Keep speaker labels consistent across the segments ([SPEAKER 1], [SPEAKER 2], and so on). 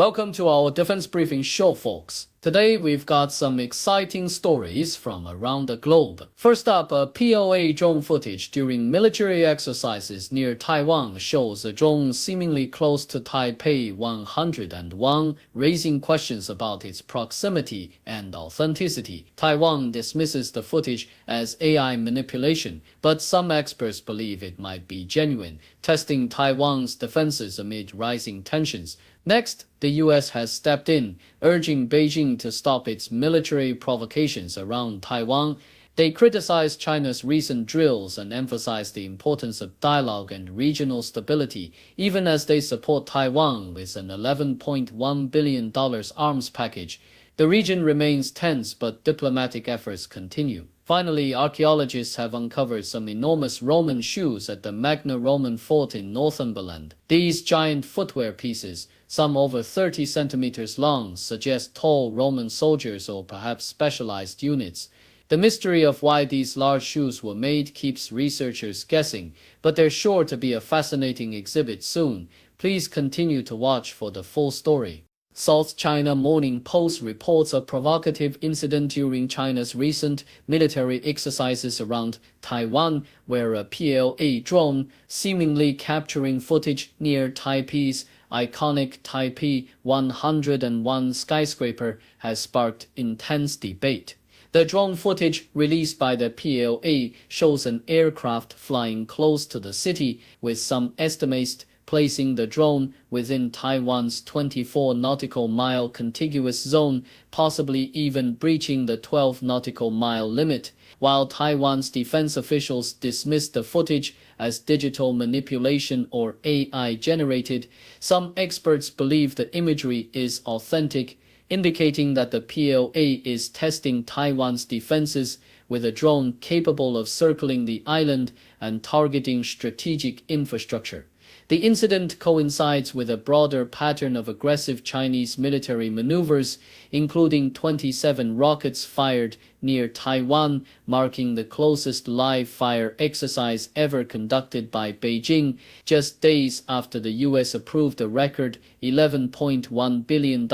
[SPEAKER 1] Welcome to our Defense Briefing show, folks. Today we've got some exciting stories from around the globe. First up, a PLA drone footage during military exercises near Taiwan shows a drone seemingly close to Taipei 101, raising questions about its proximity and authenticity. Taiwan dismisses the footage as AI manipulation, but some experts believe it might be genuine, testing Taiwan's defenses amid rising tensions. Next, the US has stepped in, urging Beijing to stop its military provocations around Taiwan. They criticized China's recent drills and emphasized the importance of dialogue and regional stability, even as they support Taiwan with an $11.1 billion arms package. The region remains tense, but diplomatic efforts continue. Finally, archaeologists have uncovered some enormous Roman shoes at the Magna Roman Fort in Northumberland. These giant footwear pieces, some over 30 centimeters long, suggest tall Roman soldiers or perhaps specialized units. The mystery of why these large shoes were made keeps researchers guessing, but there's sure to be a fascinating exhibit soon. Please continue to watch for the full story. South China Morning Post reports a provocative incident during China's recent military exercises around Taiwan, where a PLA drone, seemingly capturing footage near Taipei's iconic Taipei 101 skyscraper, has sparked intense debate. The drone footage released by the PLA shows an aircraft flying close to the city, with some estimates placing the drone within Taiwan's 24 nautical mile contiguous zone, possibly even breaching the 12 nautical mile limit. While Taiwan's defense officials dismissed the footage as digital manipulation or AI generated, some experts believe the imagery is authentic, indicating that the PLA is testing Taiwan's defenses with a drone capable of circling the island and targeting strategic infrastructure. The incident coincides with a broader pattern of aggressive Chinese military maneuvers, including 27 rockets fired near Taiwan, marking the closest live-fire exercise ever conducted by Beijing, just days after the US approved a record $11.1 billion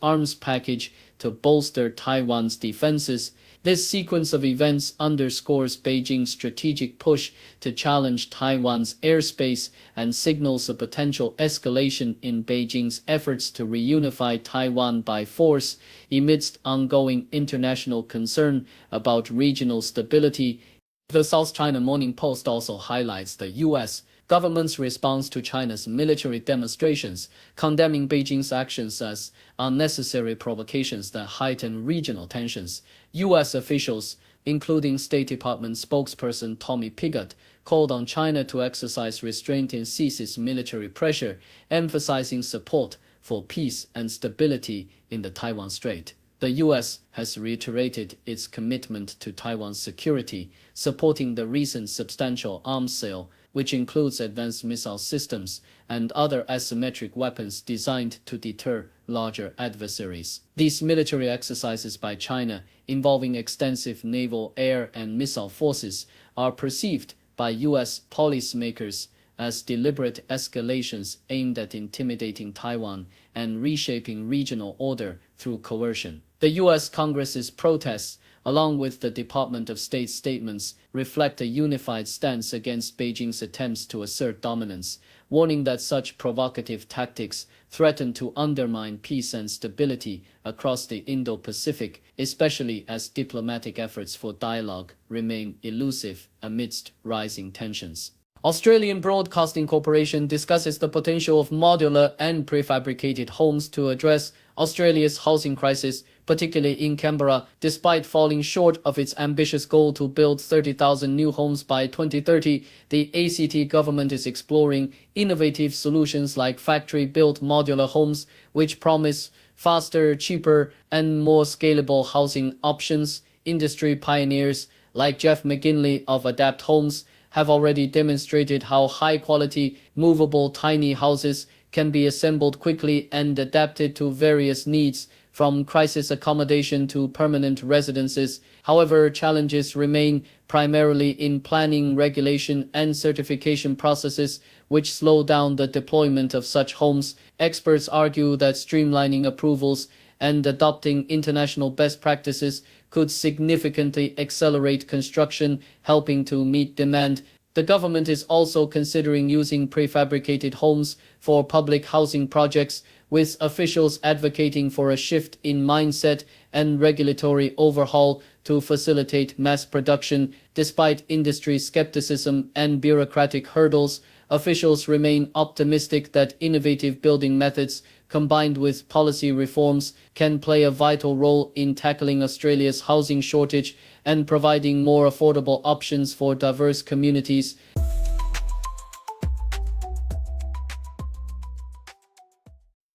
[SPEAKER 1] arms package to bolster Taiwan's defenses. This sequence of events underscores Beijing's strategic push to challenge Taiwan's airspace and signals a potential escalation in Beijing's efforts to reunify Taiwan by force. Amidst ongoing international concern about regional stability, the South China Morning Post also highlights the U.S. government's response to China's military demonstrations, condemning Beijing's actions as unnecessary provocations that heighten regional tensions. U.S. officials, including State Department spokesperson Tommy Pigott, called on China to exercise restraint and cease its military pressure, emphasizing support for peace and stability in the Taiwan Strait. The U.S. has reiterated its commitment to Taiwan's security, supporting the recent substantial arms sale, which includes advanced missile systems and other asymmetric weapons designed to deter larger adversaries. These military exercises by China, involving extensive naval, air, and missile forces, are perceived by U.S. policymakers as deliberate escalations aimed at intimidating Taiwan and reshaping regional order through coercion. The U.S. Congress's protests, along with the Department of State's statements, reflect a unified stance against Beijing's attempts to assert dominance, warning that such provocative tactics threaten to undermine peace and stability across the Indo-Pacific, especially as diplomatic efforts for dialogue remain elusive amidst rising tensions. Australian Broadcasting Corporation discusses the potential of modular and prefabricated homes to address Australia's housing crisis, particularly in Canberra. Despite falling short of its ambitious goal to build 30,000 new homes by 2030, the ACT government is exploring innovative solutions like factory-built modular homes, which promise faster, cheaper, and more scalable housing options. Industry pioneers like Jeff McGinley of Adapt Homes have already demonstrated how high-quality, movable tiny houses can be assembled quickly and adapted to various needs, from crisis accommodation to permanent residences. However, challenges remain, primarily in planning, regulation, and certification processes, which slow down the deployment of such homes. Experts argue that streamlining approvals and adopting international best practices could significantly accelerate construction, helping to meet demand. The government is also considering using prefabricated homes for public housing projects, with officials advocating for a shift in mindset and regulatory overhaul to facilitate mass production. Despite industry skepticism and bureaucratic hurdles, officials remain optimistic that innovative building methods combined with policy reforms can play a vital role in tackling Australia's housing shortage and providing more affordable options for diverse communities.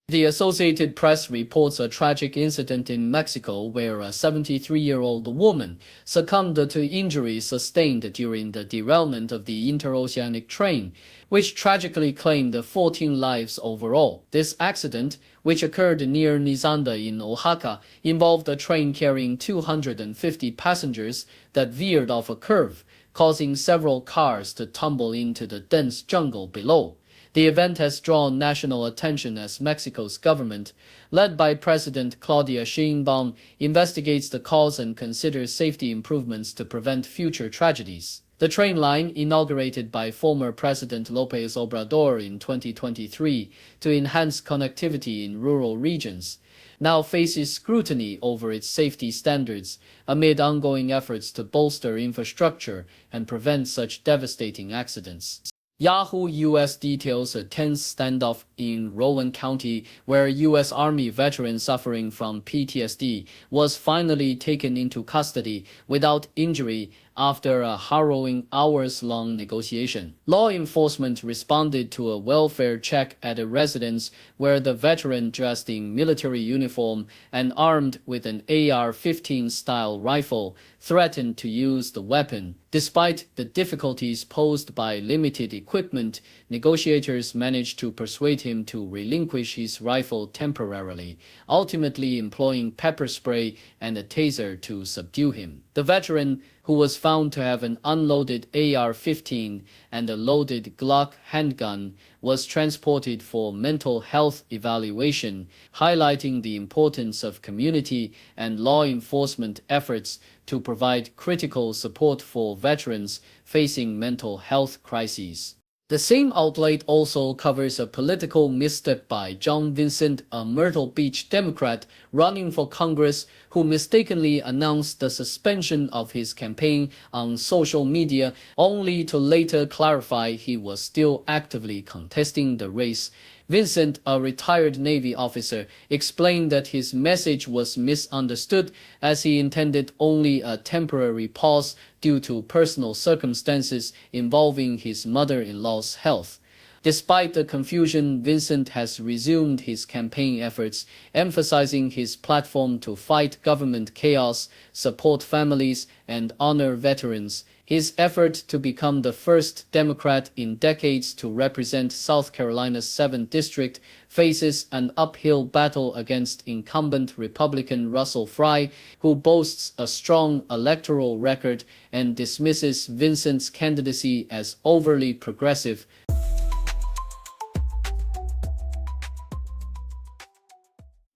[SPEAKER 1] The Associated Press reports a tragic incident in Mexico where a 73-year-old woman succumbed to injuries sustained during the derailment of the interoceanic train, which tragically claimed 14 lives overall. This accident, which occurred near Nizanda in Oaxaca, involved a train carrying 250 passengers that veered off a curve, causing several cars to tumble into the dense jungle below. The event has drawn national attention as Mexico's government, led by President Claudia Sheinbaum, investigates the cause and considers safety improvements to prevent future tragedies. The train line, inaugurated by former President López Obrador in 2023 to enhance connectivity in rural regions, now faces scrutiny over its safety standards amid ongoing efforts to bolster infrastructure and prevent such devastating accidents. Yahoo U.S. details a tense standoff in Rowan County where a U.S. Army veteran suffering from PTSD was finally taken into custody without injury after a harrowing hours-long negotiation. Law enforcement responded to a welfare check at a residence where the veteran, dressed in military uniform and armed with an AR-15 style rifle, threatened to use the weapon. Despite the difficulties posed by limited equipment, negotiators managed to persuade him to relinquish his rifle temporarily, ultimately employing pepper spray and a taser to subdue him. The veteran, who was found to have an unloaded AR-15 and a loaded Glock handgun, was transported for mental health evaluation, highlighting the importance of community and law enforcement efforts to provide critical support for veterans facing mental health crises. The same outlet also covers a political misstep by John Vincent, a Myrtle Beach Democrat running for Congress, who mistakenly announced the suspension of his campaign on social media, only to later clarify he was still actively contesting the race. Vincent, a retired Navy officer, explained that his message was misunderstood as he intended only a temporary pause due to personal circumstances involving his mother-in-law's health. Despite the confusion, Vincent has resumed his campaign efforts, emphasizing his platform to fight government chaos, support families, and honor veterans. His effort to become the first Democrat in decades to represent South Carolina's 7th District faces an uphill battle against incumbent Republican Russell Fry, who boasts a strong electoral record and dismisses Vincent's candidacy as overly progressive.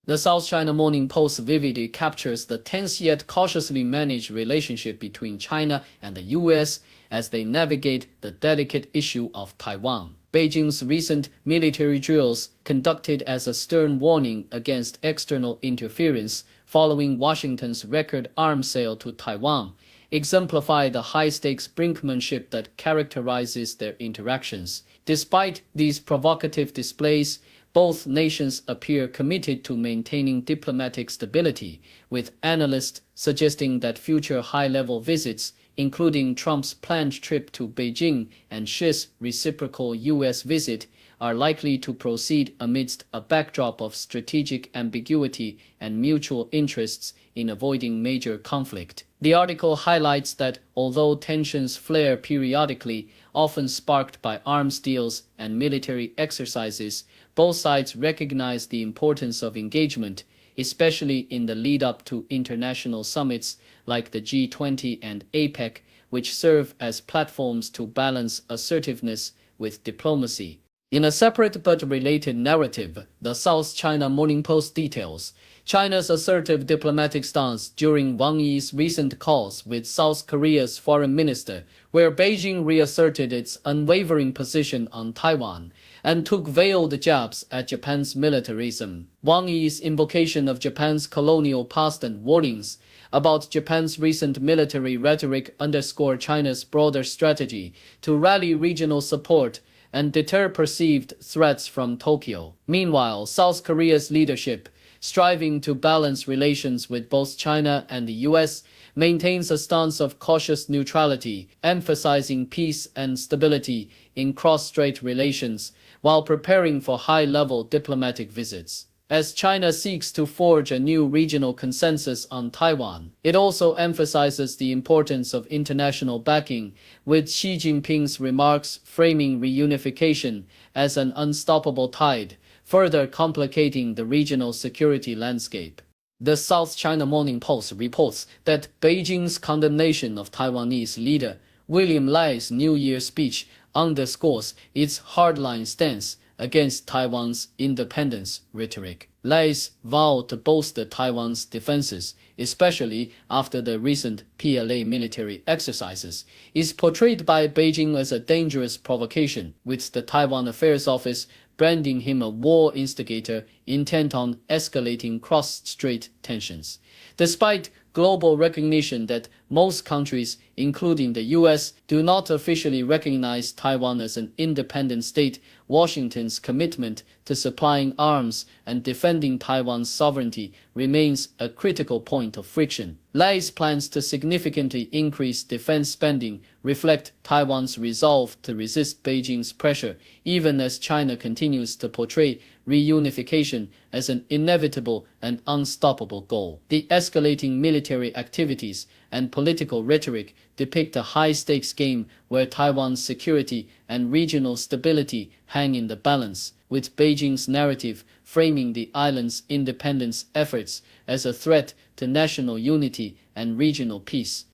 [SPEAKER 1] The South China Morning Post vividly captures the tense yet cautiously managed relationship between China and the U.S. as they navigate the delicate issue of Taiwan. Beijing's recent military drills, conducted as a stern warning against external interference following Washington's record arms sale to Taiwan, exemplify the high-stakes brinkmanship that characterizes their interactions. Despite these provocative displays, both nations appear committed to maintaining diplomatic stability, with analysts suggesting that future high-level visits, including Trump's planned trip to Beijing and Xi's reciprocal U.S. visit, are likely to proceed amidst a backdrop of strategic ambiguity and mutual interests in avoiding major conflict. The article highlights that although tensions flare periodically, often sparked by arms deals and military exercises, both sides recognize the importance of engagement, especially in the lead-up to international summits like the G20 and APEC, which serve as platforms to balance assertiveness with diplomacy. In a separate but related narrative, the South China Morning Post details China's assertive diplomatic stance during Wang Yi's recent calls with South Korea's foreign minister, where Beijing reasserted its unwavering position on Taiwan and took veiled jabs at Japan's militarism. Wang Yi's invocation of Japan's colonial past and warnings about Japan's recent military rhetoric underscore China's broader strategy to rally regional support and deter perceived threats from Tokyo. Meanwhile, South Korea's leadership, striving to balance relations with both China and the US, maintains a stance of cautious neutrality, emphasizing peace and stability in cross-strait relations while preparing for high-level diplomatic visits. As China seeks to forge a new regional consensus on Taiwan, it also emphasizes the importance of international backing, with Xi Jinping's remarks framing reunification as an unstoppable tide, further complicating the regional security landscape. The South China Morning Post reports that Beijing's condemnation of Taiwanese leader William Lai's New Year speech underscores its hardline stance against Taiwan's independence rhetoric. Lai's vow to bolster Taiwan's defenses, especially after the recent PLA military exercises, is portrayed by Beijing as a dangerous provocation, with the Taiwan Affairs Office branding him a war instigator intent on escalating cross-strait tensions. Despite global recognition that most countries, including the US, do not officially recognize Taiwan as an independent state, Washington's commitment to supplying arms and defending Taiwan's sovereignty remains a critical point of friction. Lai's plans to significantly increase defense spending reflect Taiwan's resolve to resist Beijing's pressure, even as China continues to portray reunification as an inevitable and unstoppable goal. The escalating military activities and political rhetoric depict a high-stakes game where Taiwan's security and regional stability hang in the balance, with Beijing's narrative framing the island's independence efforts as a threat to national unity and regional peace.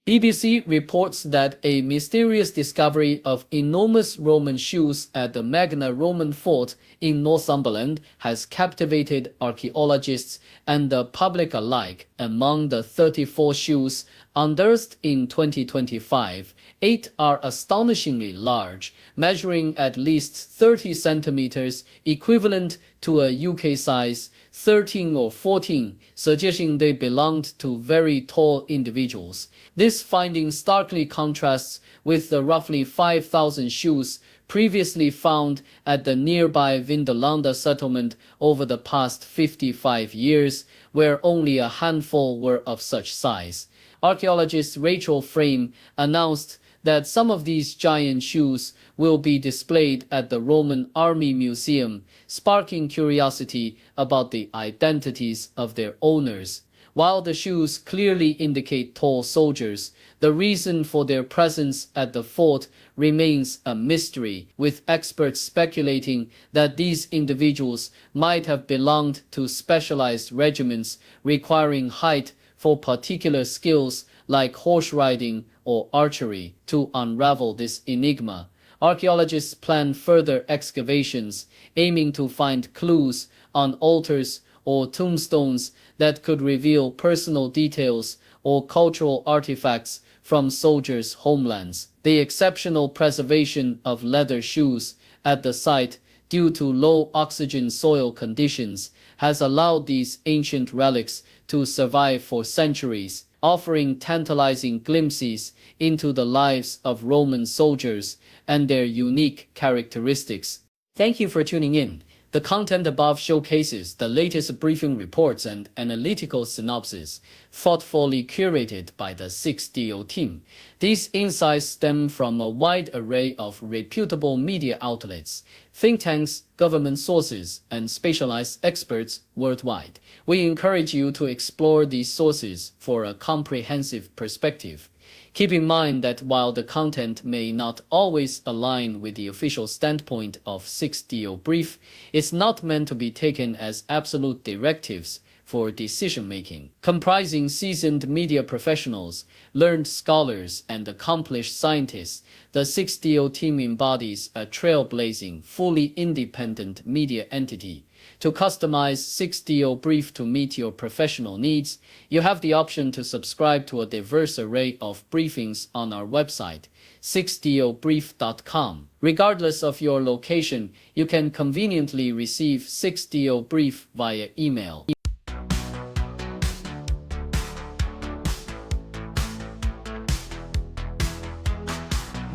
[SPEAKER 1] BBC reports that a mysterious discovery of enormous Roman shoes at the Magna Roman Fort in Northumberland has captivated archaeologists and the public alike. Among the 34 shoes unearthed in 2025, 8 are astonishingly large, measuring at least 30 centimeters, equivalent to a UK size 13 or 14, suggesting they belonged to very tall individuals. This finding starkly contrasts with the roughly 5,000 shoes previously found at the nearby Vindolanda settlement over the past 55 years, where only a handful were of such size. Archaeologist Rachel Frame announced that some of these giant shoes will be displayed at the Roman Army Museum, sparking curiosity about the identities of their owners. While the shoes clearly indicate tall soldiers, the reason for their presence at the fort remains a mystery, with experts speculating that these individuals might have belonged to specialized regiments requiring height for particular skills like horse riding or archery. To unravel this enigma, archaeologists plan further excavations, aiming to find clues on altars or tombstones that could reveal personal details or cultural artifacts from soldiers' homelands. The exceptional preservation of leather shoes at the site due to low oxygen soil conditions has allowed these ancient relics to survive for centuries, offering tantalizing glimpses into the lives of Roman soldiers and their unique characteristics. Thank you for tuning in. The content above showcases the latest briefing reports and analytical synopses, thoughtfully curated by the 6DO team. These insights stem from a wide array of reputable media outlets, think tanks, government sources, and specialized experts worldwide. We encourage you to explore these sources for a comprehensive perspective. Keep in mind that while the content may not always align with the official standpoint of 6DO Brief, it's not meant to be taken as absolute directives for decision-making. Comprising seasoned media professionals, learned scholars, and accomplished scientists, the 6DO team embodies a trailblazing, fully independent media entity. To customize 6DO Brief to meet your professional needs, you have the option to subscribe to a diverse array of briefings on our website, 6dobrief.com. Regardless of your location, you can conveniently receive 6DO Brief via email.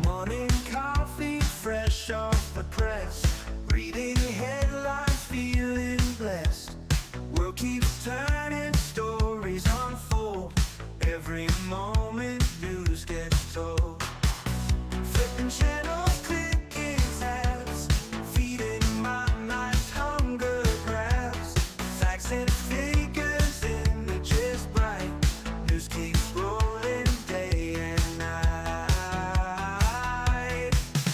[SPEAKER 2] Morning coffee, fresh off the press, reading headlines, feeling blessed. World keeps turning, stories unfold. Every moment news gets told. Flipping channels, clicking tabs, feeding my mind's hunger grabs. Facts and figures, images bright. News keeps rolling day and night.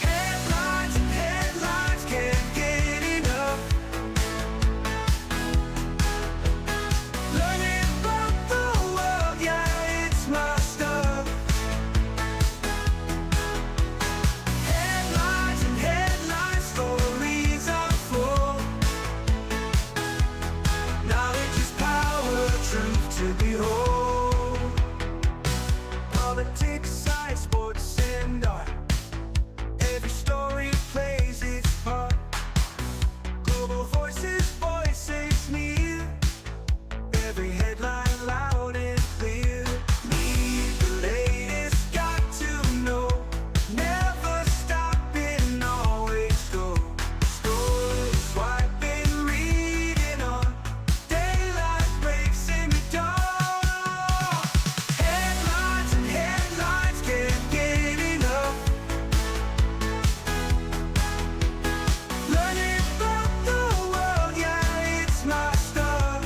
[SPEAKER 2] Headlines and headlines, can't get enough. Learning about the world, yeah, it's my stuff. Headlines and headlines, stories unfold. Knowledge is power, truth to behold. Politics, science, sports, and art. Every story plays its part. Global voices, voices near. Every headline loud and clear. Need the latest, got to know. Never stopping, always go. Scrolling, swiping, reading on. Daylight breaks in the dark. Headlines and headlines, can't get enough. Learning about the world, yeah, it's my stuff.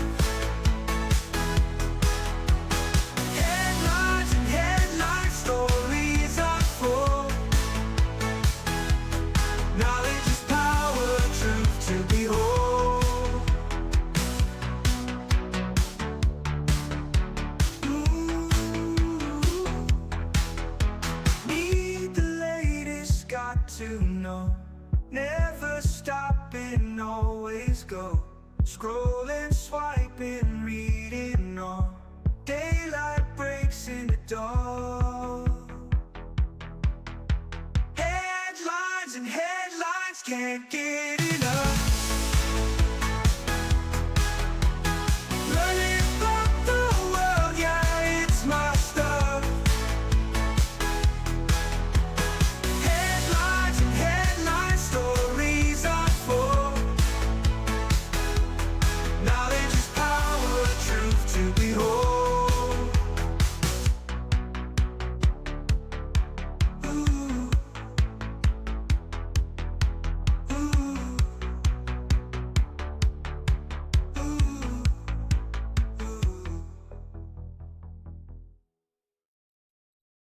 [SPEAKER 2] Headlines and headlines, stories unfold. Knowledge is power, truth to behold. Need the latest, got to know. Never stopping, always go. Scrolling, swiping, reading on. Daylight breaks in the dark. Headlines and headlines, can't get